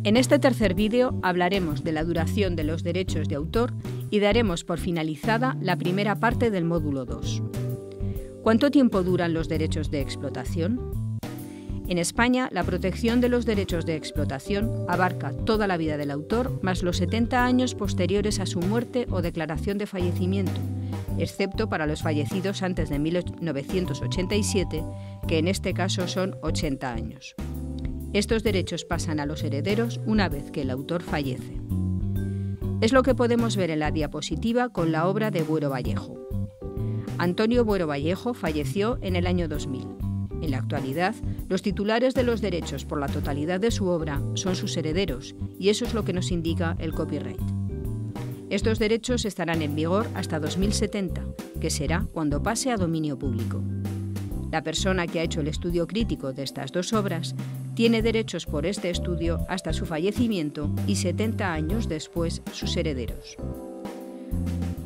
En este tercer vídeo hablaremos de la duración de los derechos de autor y daremos por finalizada la primera parte del módulo 2. ¿Cuánto tiempo duran los derechos de explotación? En España, la protección de los derechos de explotación abarca toda la vida del autor más los 70 años posteriores a su muerte o declaración de fallecimiento, excepto para los fallecidos antes de 1987, que en este caso son 80 años. Estos derechos pasan a los herederos una vez que el autor fallece. Es lo que podemos ver en la diapositiva con la obra de Buero Vallejo. Antonio Buero Vallejo falleció en el año 2000. En la actualidad, los titulares de los derechos por la totalidad de su obra son sus herederos, y eso es lo que nos indica el copyright. Estos derechos estarán en vigor hasta 2070, que será cuando pase a dominio público. La persona que ha hecho el estudio crítico de estas dos obras tiene derechos por este estudio hasta su fallecimiento y 70 años después sus herederos.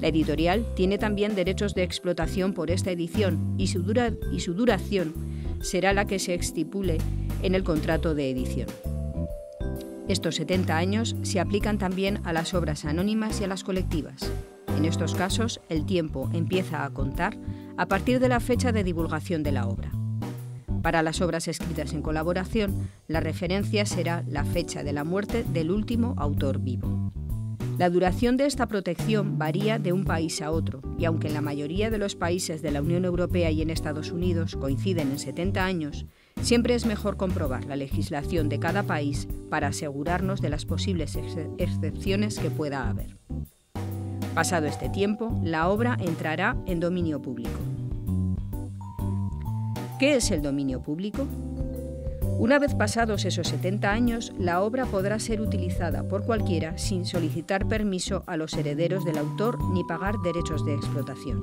La editorial tiene también derechos de explotación por esta edición y su duración será la que se estipule en el contrato de edición. Estos 70 años se aplican también a las obras anónimas y a las colectivas. En estos casos, el tiempo empieza a contar a partir de la fecha de divulgación de la obra. Para las obras escritas en colaboración, la referencia será la fecha de la muerte del último autor vivo. La duración de esta protección varía de un país a otro, y aunque en la mayoría de los países de la Unión Europea y en Estados Unidos coinciden en 70 años, siempre es mejor comprobar la legislación de cada país para asegurarnos de las posibles excepciones que pueda haber. Pasado este tiempo, la obra entrará en dominio público. ¿Qué es el dominio público? Una vez pasados esos 70 años, la obra podrá ser utilizada por cualquiera sin solicitar permiso a los herederos del autor ni pagar derechos de explotación.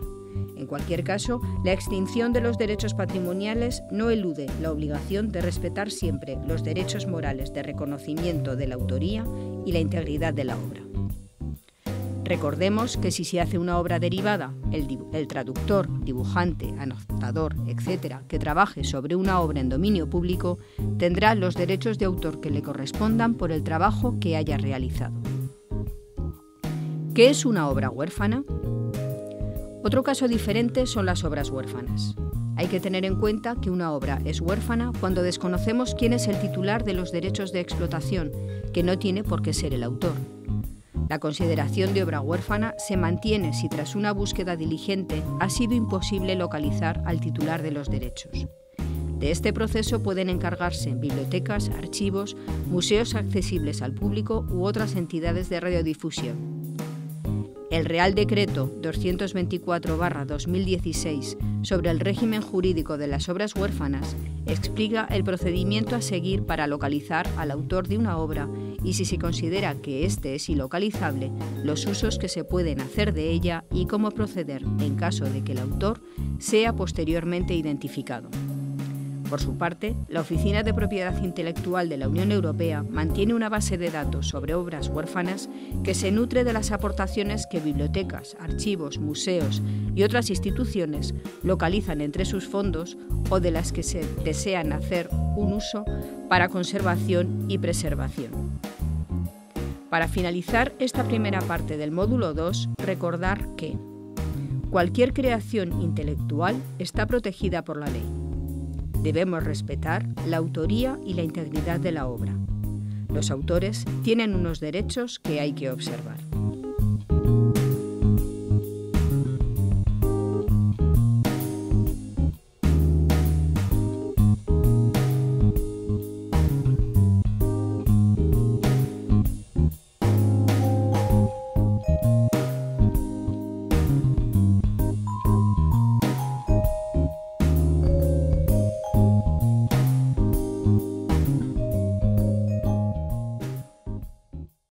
En cualquier caso, la extinción de los derechos patrimoniales no elude la obligación de respetar siempre los derechos morales de reconocimiento de la autoría y la integridad de la obra. Recordemos que si se hace una obra derivada, el traductor, dibujante, anotador, etc., que trabaje sobre una obra en dominio público, tendrá los derechos de autor que le correspondan por el trabajo que haya realizado. ¿Qué es una obra huérfana? Otro caso diferente son las obras huérfanas. Hay que tener en cuenta que una obra es huérfana cuando desconocemos quién es el titular de los derechos de explotación, que no tiene por qué ser el autor. La consideración de obra huérfana se mantiene si tras una búsqueda diligente ha sido imposible localizar al titular de los derechos. De este proceso pueden encargarse bibliotecas, archivos, museos accesibles al público u otras entidades de radiodifusión. El Real Decreto 224/2016 sobre el régimen jurídico de las obras huérfanas explica el procedimiento a seguir para localizar al autor de una obra y, si se considera que éste es ilocalizable, los usos que se pueden hacer de ella y cómo proceder en caso de que el autor sea posteriormente identificado. Por su parte, la Oficina de Propiedad Intelectual de la Unión Europea mantiene una base de datos sobre obras huérfanas que se nutre de las aportaciones que bibliotecas, archivos, museos y otras instituciones localizan entre sus fondos o de las que se desean hacer un uso para conservación y preservación. Para finalizar esta primera parte del módulo 2, recordar que cualquier creación intelectual está protegida por la ley. Debemos respetar la autoría y la integridad de la obra. Los autores tienen unos derechos que hay que observar.